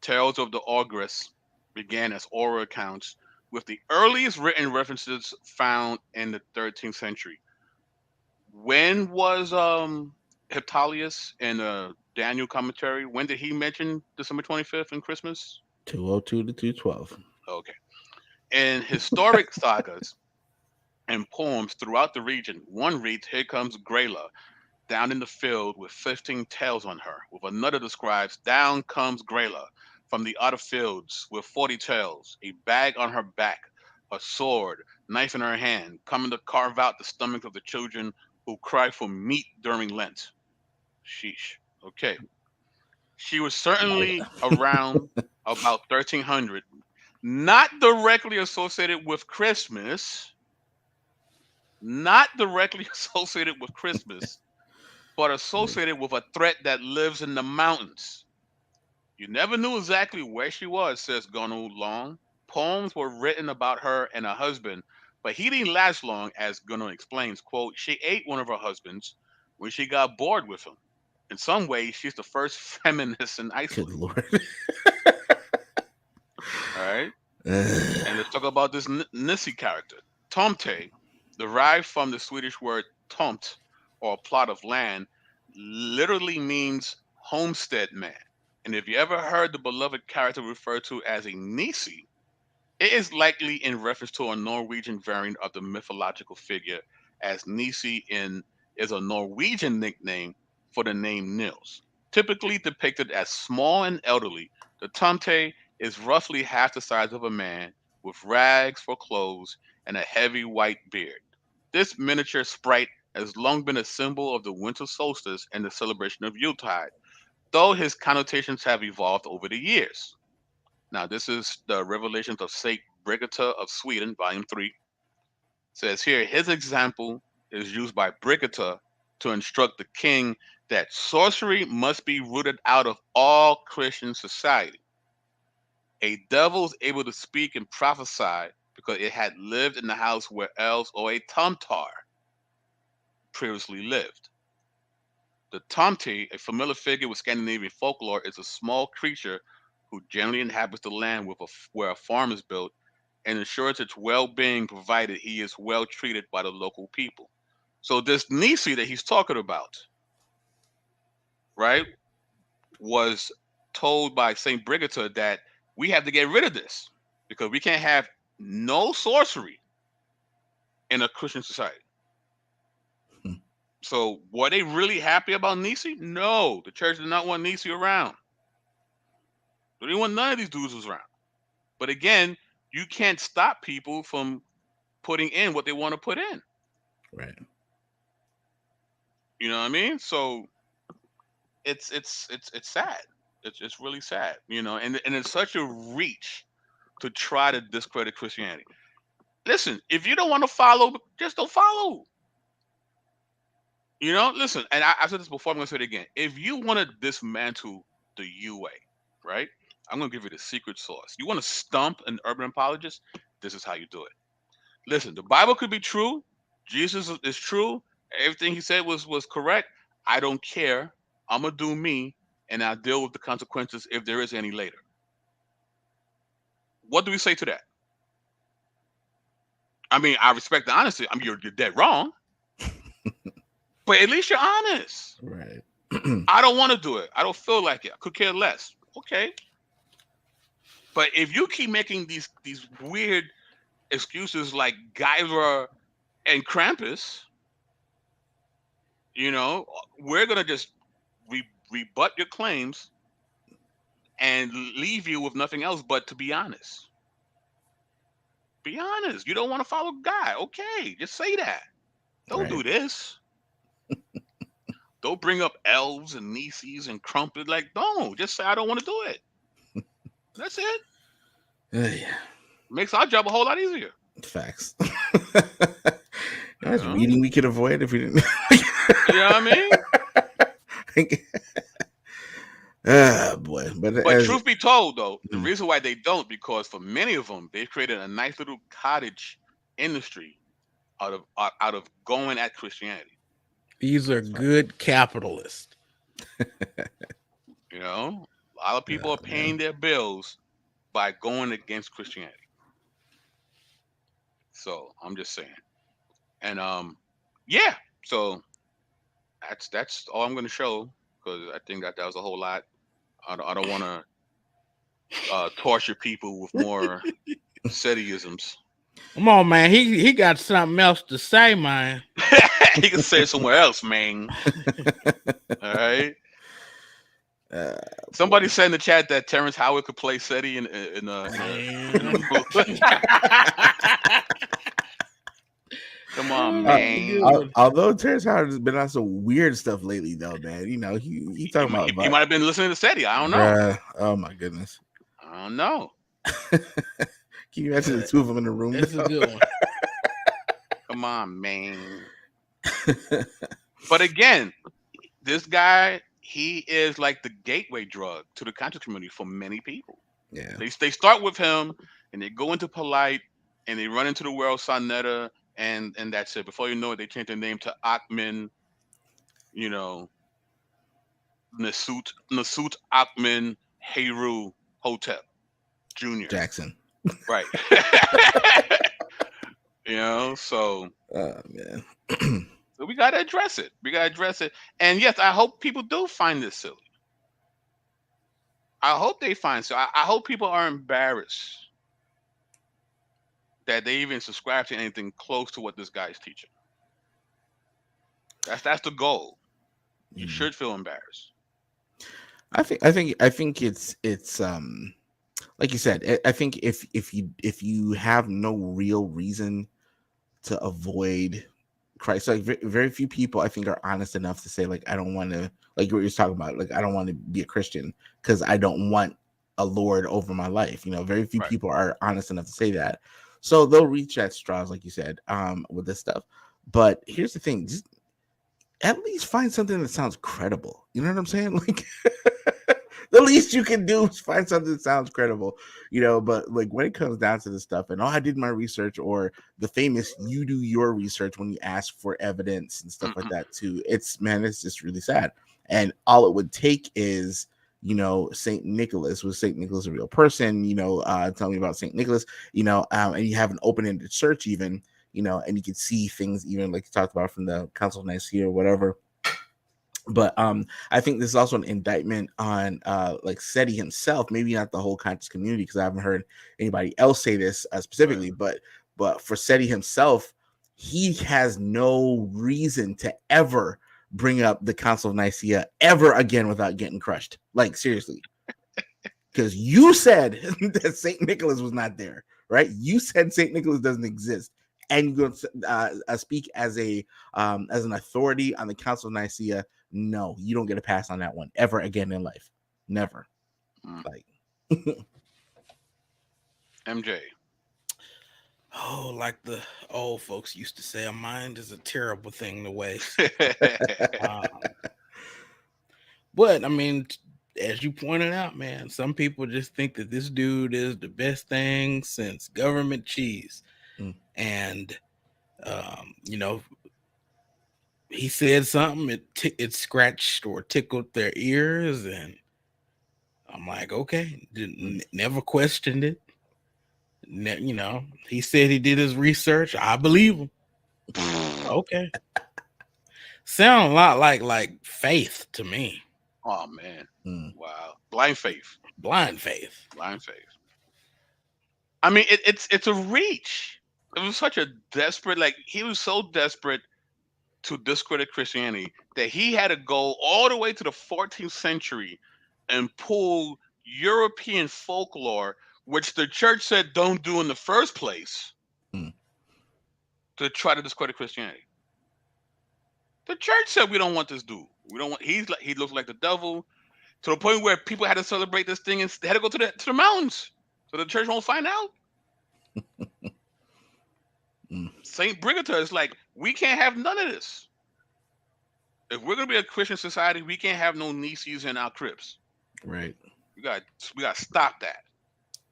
Tales of the Ogress began as oral accounts, with the earliest written references found in the 13th century. When was Hippolytus in Daniel commentary? When did he mention December 25th and Christmas? 202 to 212. Okay. In historic sagas and poems throughout the region, one reads, "Here comes Grela down in the field with 15 tails on her," with another describes, "Down comes Grela from the other fields with 40 tails, a bag on her back, a sword, knife in her hand, coming to carve out the stomachs of the children who cry for meat during Lent." Sheesh. Okay. She was certainly around about 1300, not directly associated with Christmas, but associated with a threat that lives in the mountains. You never knew exactly where she was, says Gunnar Long. Poems were written about her and her husband, but he didn't last long, as Gunnar explains. Quote, "She ate one of her husbands when she got bored with him. In some ways, she's the first feminist in Iceland." Good Lord. All right. And let's talk about this Nissi character. Tomte, derived from the Swedish word tomt, or plot of land, literally means homestead man. And if you ever heard the beloved character referred to as a Nisi, it is likely in reference to a Norwegian variant of the mythological figure, as Nisi is a Norwegian nickname for the name Nils. Typically depicted as small and elderly, the Tomte is roughly half the size of a man, with rags for clothes and a heavy white beard. This miniature sprite has long been a symbol of the winter solstice and the celebration of Yuletide, though his connotations have evolved over the years. Now, this is the Revelations of Saint Brigitta of Sweden, Volume 3. It says here, his example is used by Brigitta to instruct the king that sorcery must be rooted out of all Christian society. A devil is able to speak and prophesy because it had lived in the house where elves or a tumtar previously lived. The Tomte, a familiar figure with Scandinavian folklore, is a small creature who generally inhabits the land where a farm is built and ensures its well-being provided he is well treated by the local people. So this Nisi that he's talking about, right, was told by Saint Brigida that we have to get rid of this because we can't have no sorcery in a Christian society. Hmm. So were they really happy about Nisi? No, the church did not want Nisi around. They didn't want none of these dudes was around. But again, you can't stop people from putting in what they want to put in. Right. You know what I mean? So it's sad. It's really sad. You know, and it's such a reach to try to discredit Christianity. Listen, if you don't want to follow, just don't follow. You know, listen, and I said this before, I'm gonna say it again. If you want to dismantle the UA, right? I'm gonna give you the secret sauce. You want to stump an urban apologist? This is how you do it. Listen, the Bible could be true. Jesus is true. Everything he said was correct. I don't care. I'm gonna do me, and I'll deal with the consequences if there is any later. What do we say to that? I mean, I respect the honesty. I mean, you're dead wrong, but at least you're honest. Right. I don't want to do it. I don't feel like it. I could care less. Okay. But if you keep making these weird excuses like Guyver and Krampus, you know, we're gonna just rebut your claims and leave you with nothing else but to be honest. Be honest. You don't want to follow God. Okay, just say that. Don't do Right. this. Don't bring up elves and Nisis and Crumpet. Like, don't. Just say I don't want to do it. That's it. Yeah. Makes our job a whole lot easier. Facts. That's reading we could avoid if we didn't. You know what I mean? Boy. But truth be told, though, the reason why they don't, because for many of them, they've created a nice little cottage industry out of going at Christianity. These are good capitalists. You know, a lot of people are paying their bills by going against Christianity. So I'm just saying, and yeah. So that's all I'm going to show because I think that was a whole lot. I don't want to torture people with more Setiisms. Come on, man. He got something else to say, man. He can say it somewhere else, man. All right. Somebody said in the chat that Terrence Howard could play Seti in Come on, man. Although Terrence Howard has been on some weird stuff lately, though, man. You know, he talking about he might have been listening to Seti. I don't know. Oh my goodness. I don't know. Can you imagine the two of them in the room? That's a good one. Come on, man. But again, this guy, he is like the gateway drug to the conscious community for many people. Yeah. They start with him and they go into polite and they run into the world Sonetta and that's it. Before you know it, they change their name to Achman, you know, Nasut Achman Heru Hotel Jr. Jackson. Right. You know, so man. So we gotta address it. And yes, I hope people do find this silly. I hope they find so. I hope people are embarrassed that they even subscribe to anything close to what this guy's teaching. That's the goal. You should feel embarrassed. I think it's like you said. I think if you have no real reason to avoid Christ, like very few people I think are honest enough to say, like, I don't want to, like what you're talking about, like I don't want to be a Christian because I don't want a Lord over my life. You know, very few people are honest enough to say that. So they'll reach at straws, like you said, with this stuff. But here's the thing: just at least find something that sounds credible. You know what I'm saying? Like, The least you can do is find something that sounds credible, but like when it comes down to this stuff, and I did my research, or the famous you do your research when you ask for evidence and stuff like that too, it's just really sad. And all it would take is Saint Nicholas. Was Saint Nicholas a real person? Tell me about Saint Nicholas. And you have an open-ended search even, and you can see things even like you talked about from the Council of Nicaea or whatever. But I think this is also an indictment on like Seti himself, maybe not the whole conscious community, because I haven't heard anybody else say this specifically, Right. but for Seti himself, he has no reason to ever bring up the Council of Nicaea ever again without getting crushed. Like seriously. Because you said that Saint Nicholas was not there, right? You said Saint Nicholas doesn't exist, and you're going to speak as an authority on the Council of Nicaea. No, you don't get a pass on that one ever again in life. Never. Like MJ. Oh, like the old folks used to say, a mind is a terrible thing to waste. But I mean, as you pointed out, man, some people just think that this dude is the best thing since government cheese. And he said something, it scratched or tickled their ears, and I'm like, okay, never questioned it. He said he did his research. I believe him. Okay. Sound a lot like faith to me. Oh man. Wow. Blind faith. Blind faith. Blind faith. I mean, it's a reach. It was such a desperate, like he was so desperate to discredit Christianity that he had to go all the way to the 14th century and pull European folklore, which the church said don't do in the first place, to try to discredit Christianity. The church said we don't want this dude. We don't want. He looks like the devil, to the point where people had to celebrate this thing and they had to go to the mountains so the church won't find out. Saint Brigida is like, we can't have none of this. If we're gonna be a Christian society, we can't have no nieces in our cribs. Right. We got to stop that.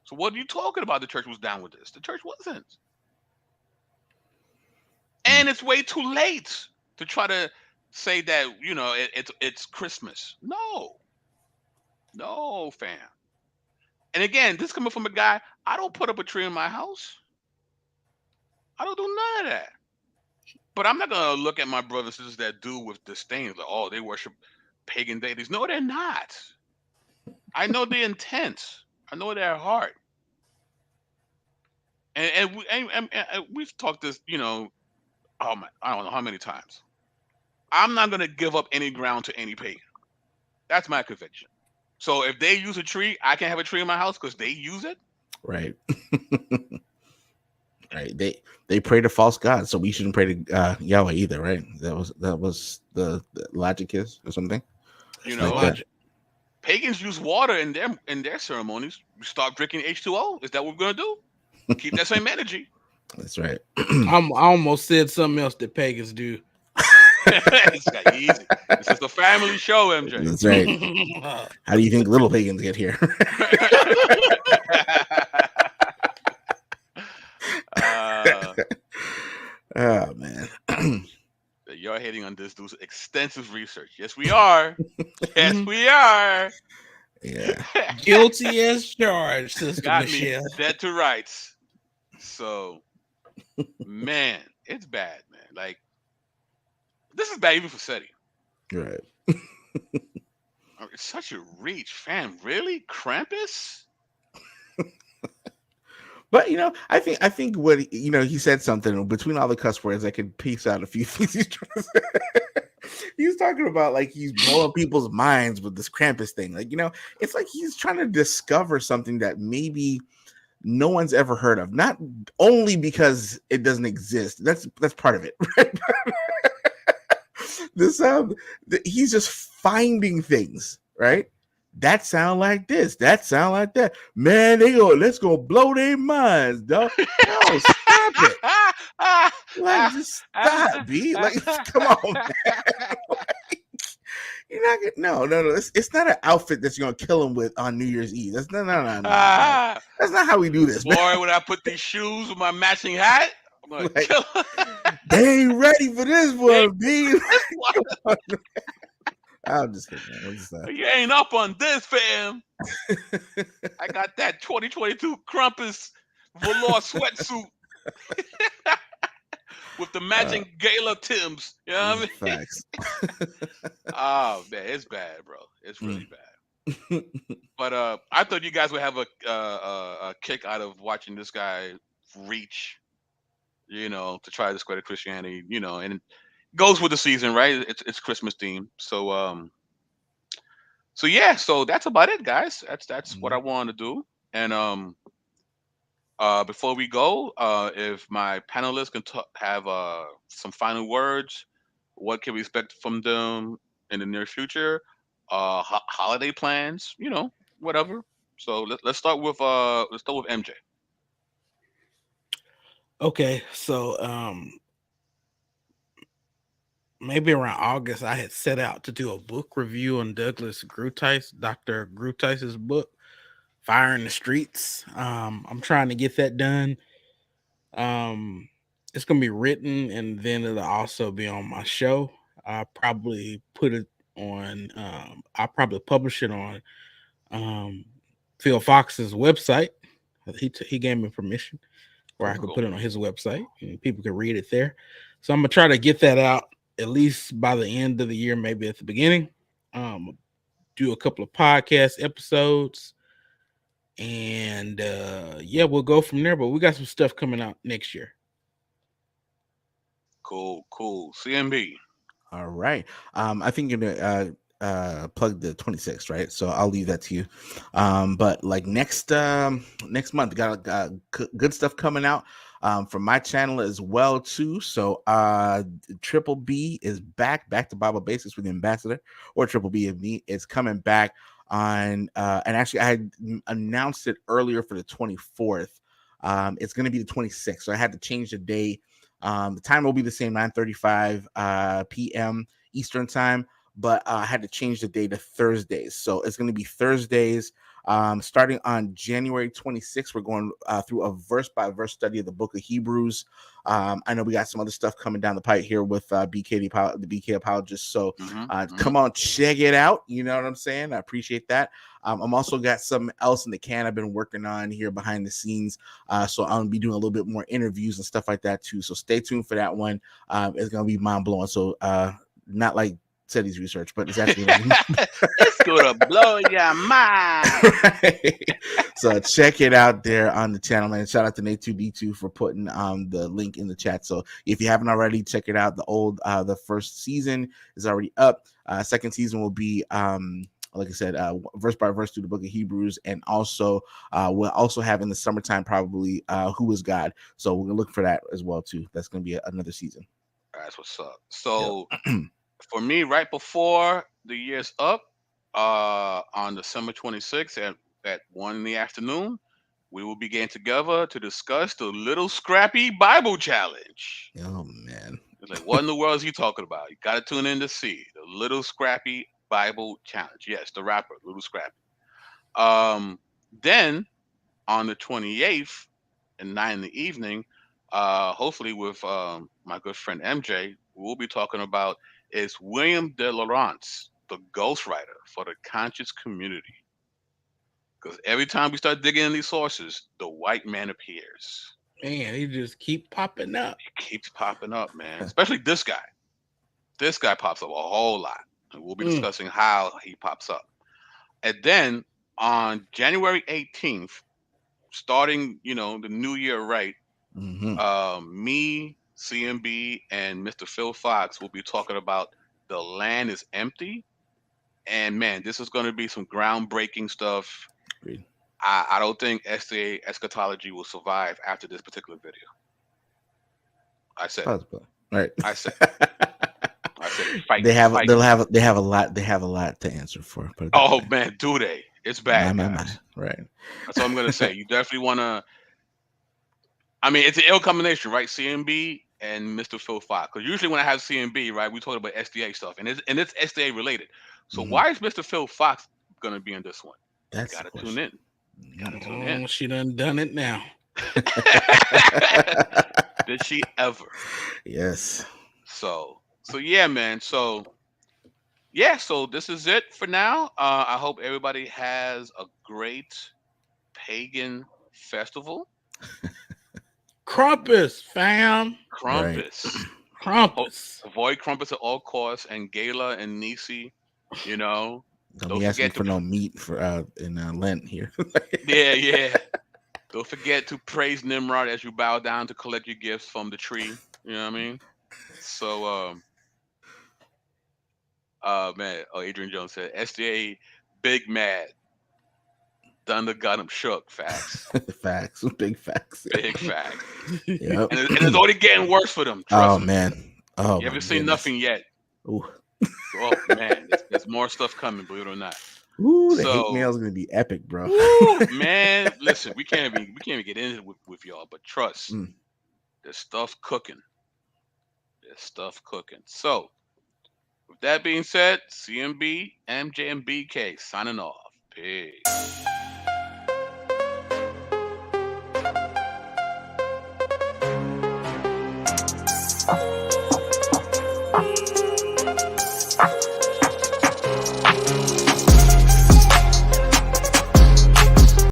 So what are you talking about? The church was down with this. The church wasn't. And it's way too late to try to say that, it's Christmas. No, fam. And again, this coming from a guy, I don't put up a tree in my house. I don't do none of that. But I'm not going to look at my brothers and sisters that do with disdain. Like, oh, they worship pagan deities. No, they're not. I know the intent. I know their heart. And we've talked this, I don't know how many times. I'm not going to give up any ground to any pagan. That's my conviction. So if they use a tree, I can't have a tree in my house because they use it. Right. Right. They pray to false gods, so we shouldn't pray to Yahweh either, right? That was the logic is or something. Like pagans use water in their ceremonies. We start drinking H2O. Is that what we're gonna do? Keep that same energy. That's right. I almost said something else that pagans do. It's got easy. This is the family show, MJ. That's right. How do you think little pagans get here? Oh man. You're hating on this dude's extensive research. Yes, we are. Yes, we are. Yeah. Guilty as charged, Sister Got Michelle. me dead to rights. So, man, it's bad, man. Like, this is bad even for SETI. Right. It's such a reach, fam. Really? Krampus? But I think what he said something between all the cuss words I could piece out a few things he's trying to say. He's talking about like he's blowing people's minds with this Krampus thing. Like, it's like he's trying to discover something that maybe no one's ever heard of. Not only because it doesn't exist. That's part of it, right? He's just finding things, right? That sound like this. That sound like that. Man, let's go blow their minds, dog. No, stop it. Like, just stop, B. Like, come on, man. You're not gonna, no. It's not an outfit that you're gonna kill him with on New Year's Eve. That's no. Ah, That's not how we do this, man. boy, when I put these shoes with my matching hat, I'm gonna Like, kill him. they ain't ready for this one, B. This one. I'm just kidding, man. I'm just You ain't up on this, fam. I got that 2022 Krampus velour sweatsuit with the matching gala Timbs. You know what I mean? Facts. Oh man, it's bad, bro. It's really bad. But I thought you guys would have a kick out of watching this guy reach, to try to discredit Christianity, and it goes with the season, right? It's Christmas theme, so yeah, so that's about it, guys. That's what I wanted to do, and before we go, if my panelists can have some final words, what can we expect from them in the near future? Holiday plans, whatever. So let's start with MJ. Okay, so maybe around August, I had set out to do a book review on Dr. Grutheis's book, Fire in the Streets. I'm trying to get that done. It's gonna be written, and then it'll also be on my show. I'll probably put it on. I'll probably publish it on Phil Fox's website. He gave me permission where I could put it on his website, and people can read it there. So I'm gonna try to get that out at least by the end of the year, maybe at the beginning. Do a couple of podcast episodes, and yeah, we'll go from there. But we got some stuff coming out next year. Cool. CMB. All right. I think you're gonna plug the 26th, right? So I'll leave that to you. But like next month, got good stuff coming out from my channel as well too. So Triple B is back to Bible Basics with the Ambassador, or Triple B of Me. It's coming back on and actually I had announced it earlier for the 24th. It's going to be the 26th, so I had to change the day. The time will be the same, 9:35 p.m. Eastern time, but I had to change the day to Thursdays. So it's going to be Thursdays starting on January 26th. We're going through a verse by verse study of the book of Hebrews. I know we got some other stuff coming down the pipe here with BK the BK Apologist. So come on, check it out. You know what I'm saying? I appreciate that. I'm also got something else in the can I've been working on here behind the scenes. So I'm gonna be doing a little bit more interviews and stuff like that too. So stay tuned for that one. It's gonna be mind blowing. So not like Seti's research, but it's actually it's gonna blow your mind. Right. So check it out there on the channel, man. Shout out to Nate2D2 for putting the link in the chat. So if you haven't already, check it out. The first season is already up. Second season will be like I said, verse by verse through the book of Hebrews, and also we'll also have in the summertime probably Who Is God. So we're gonna look for that as well too. That's gonna be another season. That's what's up. So for me, right before the year's up, on December 26th at 1 in the afternoon, we will be getting together to discuss the Little Scrappy Bible Challenge. Oh man, it's like, what in the world is he talking about? You got to tune in to see the Little Scrappy Bible Challenge. Yes, the rapper Little Scrappy. Then on the 28th at 9 in the evening, hopefully with my good friend MJ, we'll be talking about is William de Laurence, the ghostwriter for the conscious community. Because every time we start digging in these sources, the white man appears. Man, he just keep popping up. He keeps popping up, man. Especially this guy. This guy pops up a whole lot. And we'll be discussing how he pops up. And then on January 18th, starting, the new year right, me, CMB, and Mr. Phil Fox will be talking about The Land is Empty. And man, this is going to be some groundbreaking stuff. Agreed. I don't think STA eschatology will survive after this particular video. I said, right. I said, fight. They have a lot to answer for. Oh man, do they? It's bad. Right. That's what I'm gonna say. You definitely want to. I mean, it's an ill combination, right? CMB and Mr. Phil Fox. Because usually when I have CMB, right, we talk about SDA stuff, and it's SDA related. So Mhm. why is Mr. Phil Fox gonna be in this one? That's the Gotta tune question. in. Gotta tune in. Oh, she done it now. Did she ever? Yes. So yeah, man. So yeah, so this is it for now. I hope everybody has a great pagan festival. Krampus, fam. Right. Krampus. Krampus. Avoid Krampus at all costs, and Gala and Nisi, you know. Don't Don't be asking me forget for to no meat for in Lent here. yeah. Don't forget to praise Nimrod as you bow down to collect your gifts from the tree. You know what I mean? So man, oh Adrian Jones said SDA big mad. Thunder got him shook. Facts. Facts. Big facts. Big facts. Yep. And it's only getting worse for them. Oh Trust me. man. Oh You my haven't seen goodness. nothing yet. Ooh. Oh man, there's more stuff coming, believe it or not. Ooh, the hate So mail is gonna be epic, bro. woo, man, listen, we can't even get into it with y'all, but trust, Mm. there's stuff cooking. There's stuff cooking. So with that being said, CMB, MJ, and BK signing off. Peace.